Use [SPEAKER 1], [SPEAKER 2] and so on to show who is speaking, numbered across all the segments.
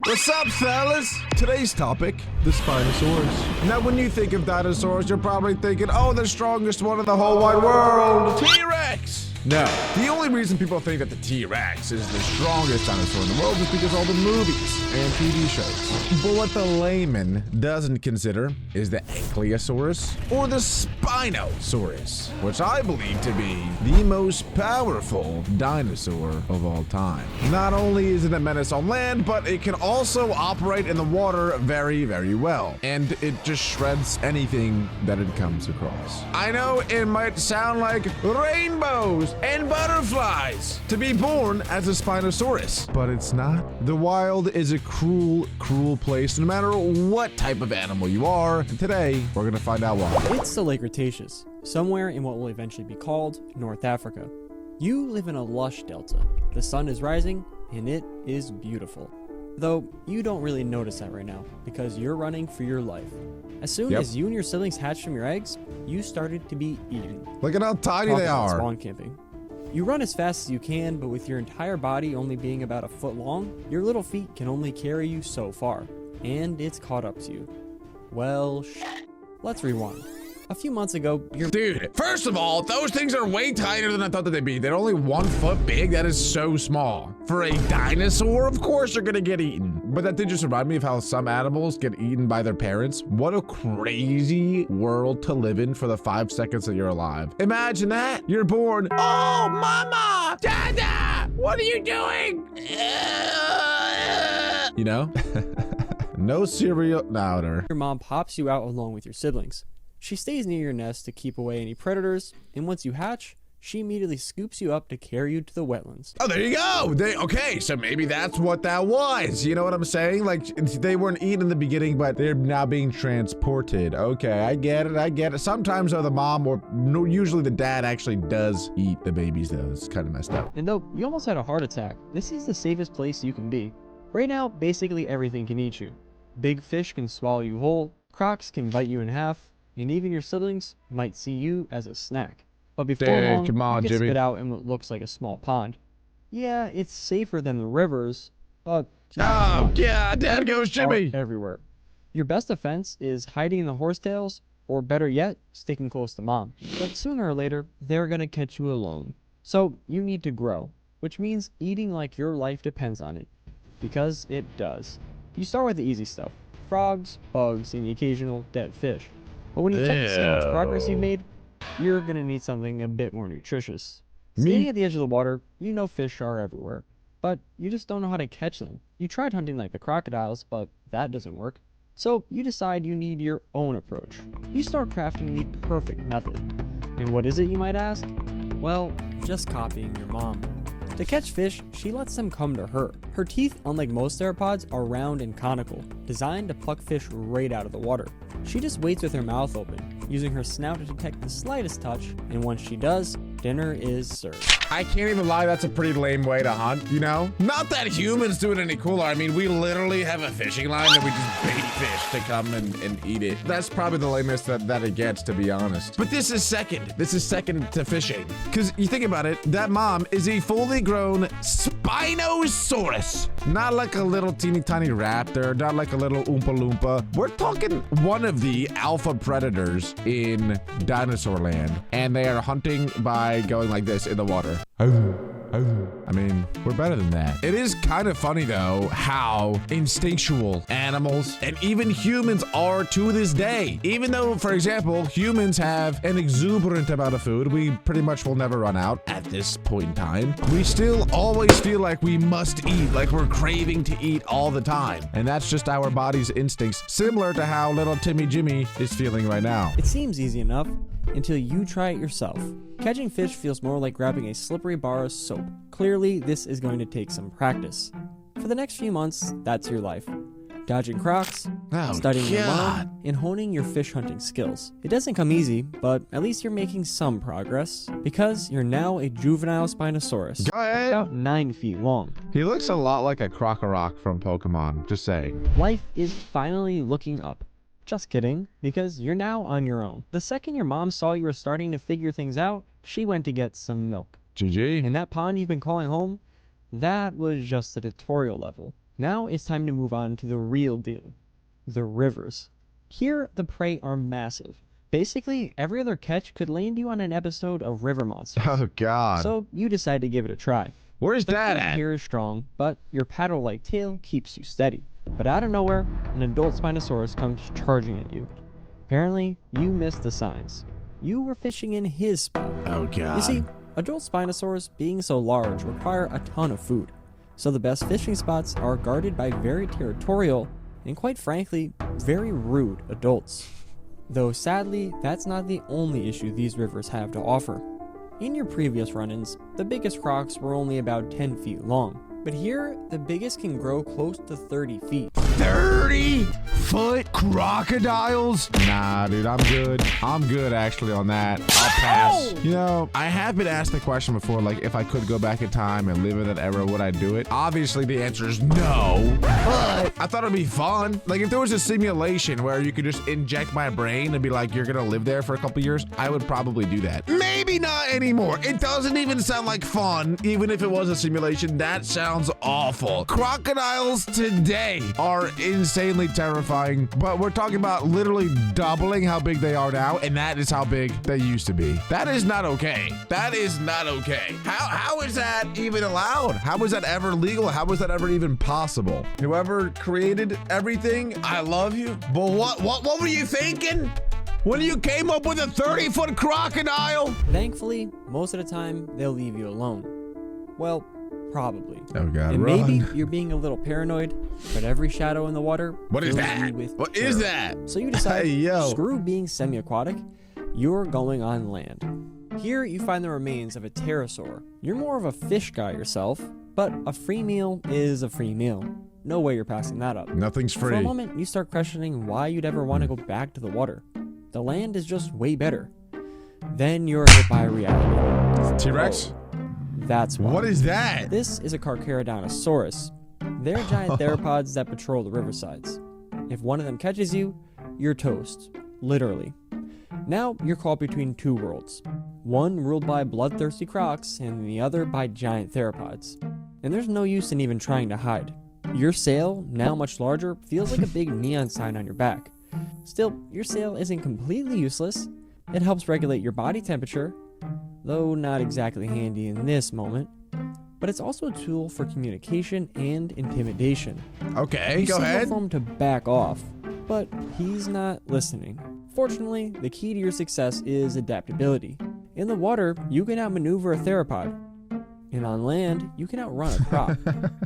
[SPEAKER 1] What's up, fellas? Today's topic, the Spinosaurus. Now, when you think of dinosaurs, you're probably thinking, oh, the strongest one in the whole wide world, T-Rex. No, the only reason people think that the T-Rex is the strongest dinosaur in the world is because all the movies and TV shows. But what the layman doesn't consider is the Ankylosaurus or the Spinosaurus, which I believe to be the most powerful dinosaur of all time. Not only is it a menace on land, but it can also operate in the water very, very well. And it just shreds anything that it comes across. I know it might sound like rainbows and butterflies to be born as a Spinosaurus, but it's not. The wild is a cruel, cruel place no matter what type of animal you are. And today, we're gonna find out why.
[SPEAKER 2] It's the Lake Cretaceous, somewhere in what will eventually be called North Africa. You live in a lush delta. The sun is rising, and it is beautiful. Though you don't really notice that right now, because you're running for your life. As soon as you and your siblings hatched from your eggs, you started to be eaten.
[SPEAKER 1] Look at how tiny they are.
[SPEAKER 2] Spawn camping. You run as fast as you can, but with your entire body only being about a foot long, your little feet can only carry you so far. And it's caught up to you. Well, let's rewind. A few months ago,
[SPEAKER 1] Dude, first of all, those things are way tinier than I thought that they'd be. They're only 1 foot big. That is so small. For a dinosaur, of course you're gonna get eaten. But that did just remind me of how some animals get eaten by their parents. What a crazy world to live in for the 5 seconds that you're alive. Imagine that. You're born. Oh, mama, dada, what are you doing? You know? No cereal louder.
[SPEAKER 2] Your mom pops you out along with your siblings. She stays near your nest to keep away any predators, and once you hatch, she immediately scoops you up to carry you to the wetlands.
[SPEAKER 1] Oh, there you go. Okay, so maybe that's what that was. You know what I'm saying? Like, they weren't eaten in the beginning, but they're now being transported. Okay, I get it. Sometimes, though, the mom or usually the dad actually does eat the babies, though. It's kind of messed up.
[SPEAKER 2] And though you almost had a heart attack, this is the safest place you can be. Right now, basically everything can eat you. Big fish can swallow you whole, crocs can bite you in half, and even your siblings might see you as a snack. But before long, you get spit out in what looks like a small pond. Yeah, it's safer than the rivers, but
[SPEAKER 1] oh yeah, there goes Jimmy.
[SPEAKER 2] Everywhere. Your best defense is hiding in the horsetails, or better yet, sticking close to mom. But sooner or later, they're gonna catch you alone. So you need to grow, which means eating like your life depends on it, because it does. You start with the easy stuff: frogs, bugs, and the occasional dead fish. But when you check to see how much progress you've made, you're gonna need something a bit more nutritious. Standing at the edge of the water, you know fish are everywhere, but you just don't know how to catch them. You tried hunting like the crocodiles, but that doesn't work. So you decide you need your own approach. You start crafting the perfect method. And what is it, you might ask? Well, just copying your mom. To catch fish, she lets them come to her. Her teeth, unlike most theropods, are round and conical, designed to pluck fish right out of the water. She just waits with her mouth open, using her snout to detect the slightest touch, and once she does, dinner is served.
[SPEAKER 1] I can't even lie, that's a pretty lame way to hunt, you know? Not that humans do it any cooler. I mean, we literally have a fishing line and we just bait fish to come and eat it. That's probably the lamest that it gets, to be honest. But this is second. This is second to fishing. Because you think about it, that mom is a fully grown Spinosaurus. Not like a little teeny tiny raptor, not like a little Oompa Loompa. We're talking one of the alpha predators in dinosaur land. And they are hunting by going like this in the water. I mean, we're better than that. It is kind of funny, though, how instinctual animals and even humans are to this day. Even though, for example, humans have an exuberant amount of food, we pretty much will never run out at this point in time. We still always feel like we must eat, like we're craving to eat all the time. And that's just our body's instincts, similar to how little Timmy Jimmy is feeling right now.
[SPEAKER 2] It seems easy enough until you try it yourself. Catching fish feels more like grabbing a slippery bar of soap. Clearly, this is going to take some practice. For the next few months, that's your life. Dodging crocs, studying your mom, and honing your fish hunting skills. It doesn't come easy, but at least you're making some progress, because you're now a juvenile Spinosaurus.
[SPEAKER 1] Go ahead.
[SPEAKER 2] About 9 feet long.
[SPEAKER 1] He looks a lot like a Crocorock from Pokemon, just saying.
[SPEAKER 2] Life is finally looking up. Just kidding, because you're now on your own. The second your mom saw you were starting to figure things out, she went to get some milk.
[SPEAKER 1] GG.
[SPEAKER 2] And that pond you've been calling home, that was just the tutorial level. Now it's time to move on to the real deal, the rivers. Here, the prey are massive. Basically, every other catch could land you on an episode of River Monsters.
[SPEAKER 1] Oh, God.
[SPEAKER 2] So you decide to give it a try.
[SPEAKER 1] Where's
[SPEAKER 2] The
[SPEAKER 1] that
[SPEAKER 2] current
[SPEAKER 1] at?
[SPEAKER 2] here is strong, but your paddle-like tail keeps you steady. But out of nowhere, an adult Spinosaurus comes charging at you. Apparently, you missed the signs. You were fishing in his spot.
[SPEAKER 1] Oh, God.
[SPEAKER 2] You see, adult Spinosaurus, being so large, require a ton of food. So the best fishing spots are guarded by very territorial and, quite frankly, very rude adults. Though sadly, that's not the only issue these rivers have to offer. In your previous run-ins, the biggest crocs were only about 10 feet long, but here, the biggest can grow close to 30 feet.
[SPEAKER 1] 30-foot crocodiles? Nah, dude, I'm good. I'm good, actually, on that. I'll pass. You know, I have been asked the question before, like, if I could go back in time and live in that era, would I do it? Obviously, the answer is no, but I thought it'd be fun. Like, if there was a simulation where you could just inject my brain and be like, you're gonna live there for a couple years, I would probably do that. Maybe not anymore. It doesn't even sound like fun, even if it was a simulation. That sounds awful. Crocodiles today are insanely terrifying, but we're talking about literally doubling how big they are now, and that is how big they used to be. That is not okay. That is not okay. How is that even allowed? How is that ever legal? How is that ever even possible? Whoever created everything, I love you, but what were you thinking when you came up with a 30-foot crocodile?
[SPEAKER 2] Thankfully, most of the time, they'll leave you alone. Well, probably.
[SPEAKER 1] Oh, God,
[SPEAKER 2] and
[SPEAKER 1] run.
[SPEAKER 2] maybe you're being a little paranoid, but every shadow in the water
[SPEAKER 1] What is
[SPEAKER 2] fills
[SPEAKER 1] that?
[SPEAKER 2] you with
[SPEAKER 1] What
[SPEAKER 2] terror.
[SPEAKER 1] is that?
[SPEAKER 2] So you decide,
[SPEAKER 1] Hey, yo.
[SPEAKER 2] screw being semi-aquatic, you're going on land. Here you find the remains of a pterosaur. You're more of a fish guy yourself, but a free meal is a free meal. No way you're passing that up.
[SPEAKER 1] Nothing's
[SPEAKER 2] For a
[SPEAKER 1] free.
[SPEAKER 2] moment, you start questioning why you'd ever want to go back to the water. The land is just way better. Then you're hit by reality.
[SPEAKER 1] T-Rex?
[SPEAKER 2] That's why.
[SPEAKER 1] What is that?
[SPEAKER 2] This is a Carcharodontosaurus. They're giant theropods that patrol the riversides. If one of them catches you, you're toast. Literally. Now you're caught between two worlds. One ruled by bloodthirsty crocs, and the other by giant theropods. And there's no use in even trying to hide. Your sail, now much larger, feels like a big neon sign on your back. Still, your sail isn't completely useless. It helps regulate your body temperature, though not exactly handy in this moment. But it's also a tool for communication and intimidation.
[SPEAKER 1] Okay,
[SPEAKER 2] You
[SPEAKER 1] go
[SPEAKER 2] signal
[SPEAKER 1] ahead.
[SPEAKER 2] for him to back off, but he's not listening. Fortunately, the key to your success is adaptability. In the water, you can outmaneuver a theropod. And on land, you can outrun a croc.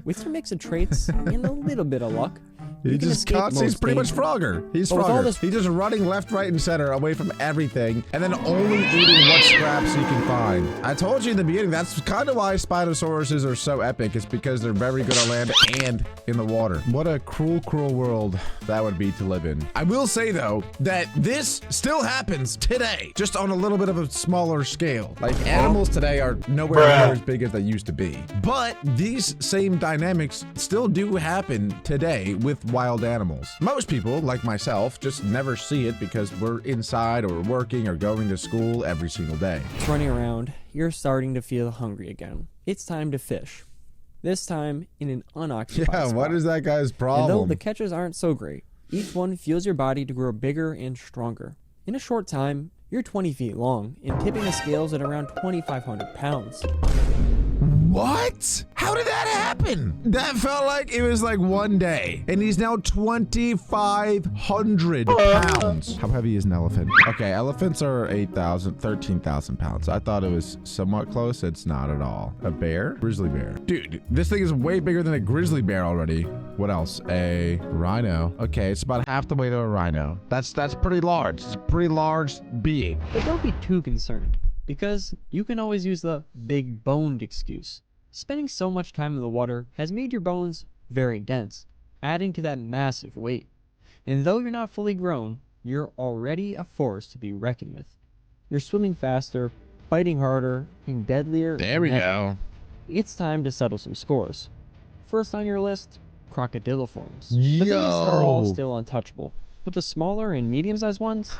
[SPEAKER 2] With your mix of traits and a little bit of luck,
[SPEAKER 1] He
[SPEAKER 2] you can
[SPEAKER 1] just
[SPEAKER 2] escape
[SPEAKER 1] cuts. He's
[SPEAKER 2] most
[SPEAKER 1] pretty much
[SPEAKER 2] danger.
[SPEAKER 1] Frogger. He's
[SPEAKER 2] But with all
[SPEAKER 1] Frogger.
[SPEAKER 2] this-
[SPEAKER 1] He's just running left, right, and center away from everything, and then only eating what scraps he can find. I told you in the beginning, that's kind of why Spinosauruses are so epic. It's because they're very good on land and in the water. What a cruel, cruel world that would be to live in. I will say, though, that this still happens today, just on a little bit of a smaller scale. Like, animals today are nowhere near as big as they used to be. But these same dynamics still do happen today with wild animals. Most people, like myself, just never see it because we're inside or working or going to school every single day.
[SPEAKER 2] Running around, you're starting to feel hungry again. It's time to fish. This time in an unoccupied
[SPEAKER 1] Yeah,
[SPEAKER 2] spot.
[SPEAKER 1] what is that guy's
[SPEAKER 2] And though
[SPEAKER 1] problem?
[SPEAKER 2] the catches aren't so great, each one fuels your body to grow bigger and stronger. In a short time, you're 20 feet long and tipping the scales at around 2,500 pounds.
[SPEAKER 1] What? How did that happen? That felt like it was like one day, and he's now 2,500 pounds. How heavy is an elephant? Okay, elephants are 8,000, 13,000 pounds. I thought it was somewhat close. It's not at all. A bear? Grizzly bear. Dude, this thing is way bigger than a grizzly bear already. What else? A rhino. Okay, it's about half the weight of a rhino. That's pretty large. It's a pretty large being.
[SPEAKER 2] But don't be too concerned, because you can always use the big boned excuse. Spending so much time in the water has made your bones very dense, adding to that massive weight. And though you're not fully grown, you're already a force to be reckoned with. You're swimming faster, fighting harder, and deadlier.
[SPEAKER 1] There we
[SPEAKER 2] than ever.
[SPEAKER 1] go.
[SPEAKER 2] It's time to settle some scores. First on your list, crocodiliforms. But these are all
[SPEAKER 1] Yo.
[SPEAKER 2] still untouchable. But the smaller and medium-sized ones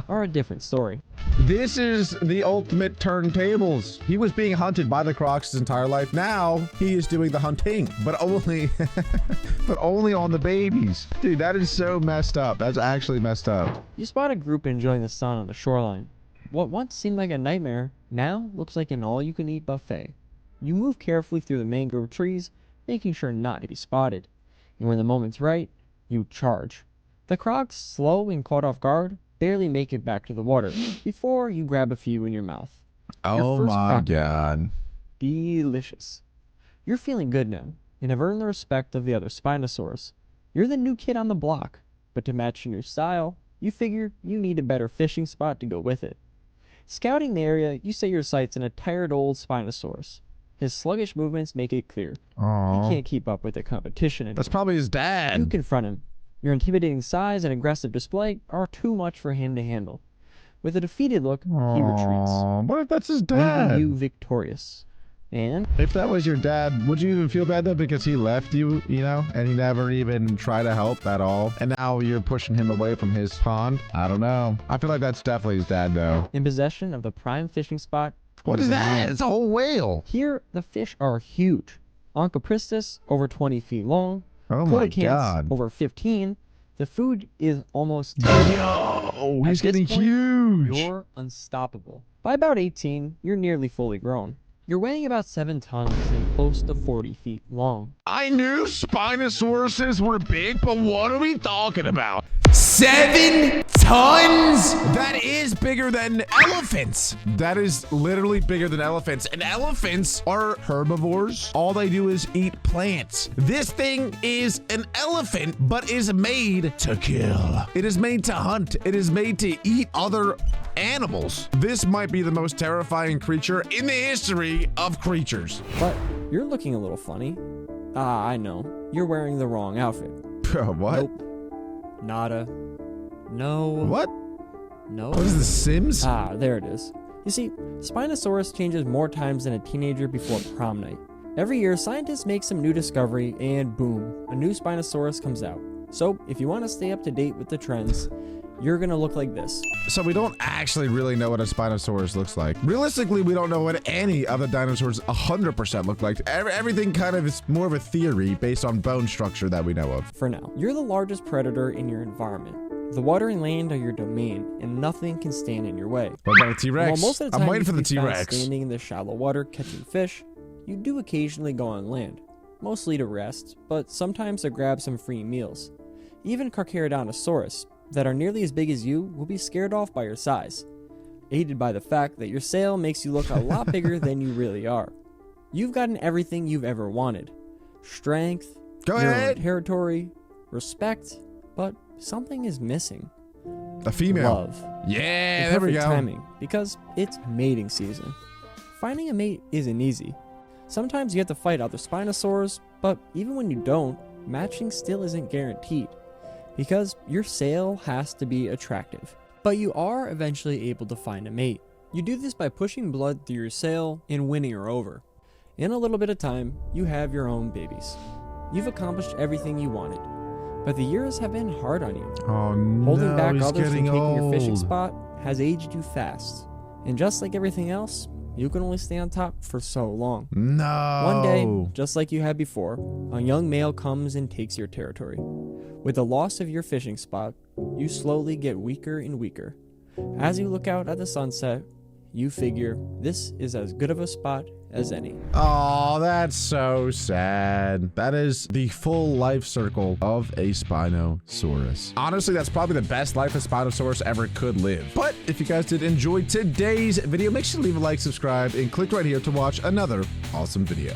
[SPEAKER 2] are a different story.
[SPEAKER 1] This is the ultimate turntables. He was being hunted by the crocs his entire life. Now he is doing the hunting, but only, but only on the babies. Dude, that is so messed up. That's actually messed up.
[SPEAKER 2] You spot a group enjoying the sun on the shoreline. What once seemed like a nightmare now looks like an all-you-can-eat buffet. You move carefully through the mangrove trees, making sure not to be spotted. And when the moment's right, you charge. The crocs, slow and caught off guard, barely make it back to the water before you grab a few in your mouth.
[SPEAKER 1] Oh my God.
[SPEAKER 2] Delicious. You're feeling good now and have earned the respect of the other Spinosaurus. You're the new kid on the block, but to match your new style, you figure you need a better fishing spot to go with it. Scouting the area, you set your sights on a tired old Spinosaurus. His sluggish movements make it clear. He can't keep up with the competition anymore.
[SPEAKER 1] That's probably his dad.
[SPEAKER 2] You confront him. Your intimidating size and aggressive display are too much for him to handle. With a defeated look, he retreats.
[SPEAKER 1] What if that's his dad?
[SPEAKER 2] Leaving you victorious. And
[SPEAKER 1] if that was your dad, would you even feel bad though because he left you, you know, and he never even tried to help at all? And now you're pushing him away from his pond? I don't know. I feel like that's definitely his dad though.
[SPEAKER 2] in possession of the prime fishing spot.
[SPEAKER 1] What is that? It's a whole whale.
[SPEAKER 2] Here, the fish are huge. Onchopristis, over 20 feet long.
[SPEAKER 1] Oh my
[SPEAKER 2] Coelacanths,
[SPEAKER 1] God.
[SPEAKER 2] over 15. The food is almost...
[SPEAKER 1] Yo, he's getting huge.
[SPEAKER 2] You're unstoppable. By about 18, you're nearly fully grown. You're weighing about 7 tons and close to 40 feet long.
[SPEAKER 1] I knew Spinosauruses were big, but what are we talking about?
[SPEAKER 3] 7 tons?
[SPEAKER 1] That is bigger than elephants. That is literally bigger than elephants. And elephants are herbivores. All they do is eat plants. This thing is an elephant, but is made to kill. It is made to hunt. It is made to eat other animals. This might be the most terrifying creature in the history of creatures.
[SPEAKER 2] But you're looking a little funny. Ah, I know. You're wearing the wrong outfit.
[SPEAKER 1] What?
[SPEAKER 2] Nope. Nada. No.
[SPEAKER 1] What?
[SPEAKER 2] No.
[SPEAKER 1] What is the Sims?
[SPEAKER 2] Ah, there it is. You see, Spinosaurus changes more times than a teenager before prom night. Every year, scientists make some new discovery and boom, a new Spinosaurus comes out. So, if you want to stay up to date with the trends, you're gonna look like this.
[SPEAKER 1] So we don't actually really know what a Spinosaurus looks like. Realistically, we don't know what any of the dinosaurs 100% look like. Everything kind of is more of a theory based on bone structure that we know of.
[SPEAKER 2] For now, you're the largest predator in your environment. The water and land are your domain, and nothing can stand in your way.
[SPEAKER 1] What about a T-Rex?
[SPEAKER 2] While most of the time
[SPEAKER 1] I'm waiting for
[SPEAKER 2] you
[SPEAKER 1] the
[SPEAKER 2] can be found
[SPEAKER 1] T-Rex.
[SPEAKER 2] standing in the shallow water catching fish, you do occasionally go on land, mostly to rest, but sometimes to grab some free meals. Even Carcharodontosaurus, that are nearly as big as you, will be scared off by your size, aided by the fact that your sail makes you look a lot bigger than you really are. You've gotten everything you've ever wanted. Strength,
[SPEAKER 1] Go
[SPEAKER 2] your
[SPEAKER 1] ahead.
[SPEAKER 2] own territory, respect, but something is missing.
[SPEAKER 1] A female.
[SPEAKER 2] Love.
[SPEAKER 1] Yeah,
[SPEAKER 2] The
[SPEAKER 1] there we
[SPEAKER 2] perfect
[SPEAKER 1] go.
[SPEAKER 2] timing, because it's mating season. Finding a mate isn't easy. Sometimes you have to fight other Spinosaurs, but even when you don't, matching still isn't guaranteed, because your sail has to be attractive. But you are eventually able to find a mate. You do this by pushing blood through your sail and winning her over. In a little bit of time, you have your own babies. You've accomplished everything you wanted, but the years have been hard on you.
[SPEAKER 1] Oh no,
[SPEAKER 2] Holding back
[SPEAKER 1] he's
[SPEAKER 2] others from
[SPEAKER 1] getting
[SPEAKER 2] taking your fishing
[SPEAKER 1] old.
[SPEAKER 2] spot has aged you fast. And just like everything else, you can only stay on top for so long.
[SPEAKER 1] No.
[SPEAKER 2] One day, just like you had before, a young male comes and takes your territory. With the loss of your fishing spot, you slowly get weaker and weaker. As you look out at the sunset, you figure this is as good of a spot as any.
[SPEAKER 1] Oh, that's so sad. That is the full life circle of a Spinosaurus. Honestly, that's probably the best life a Spinosaurus ever could live. But if you guys did enjoy today's video, make sure to leave a like, subscribe, and click right here to watch another awesome video.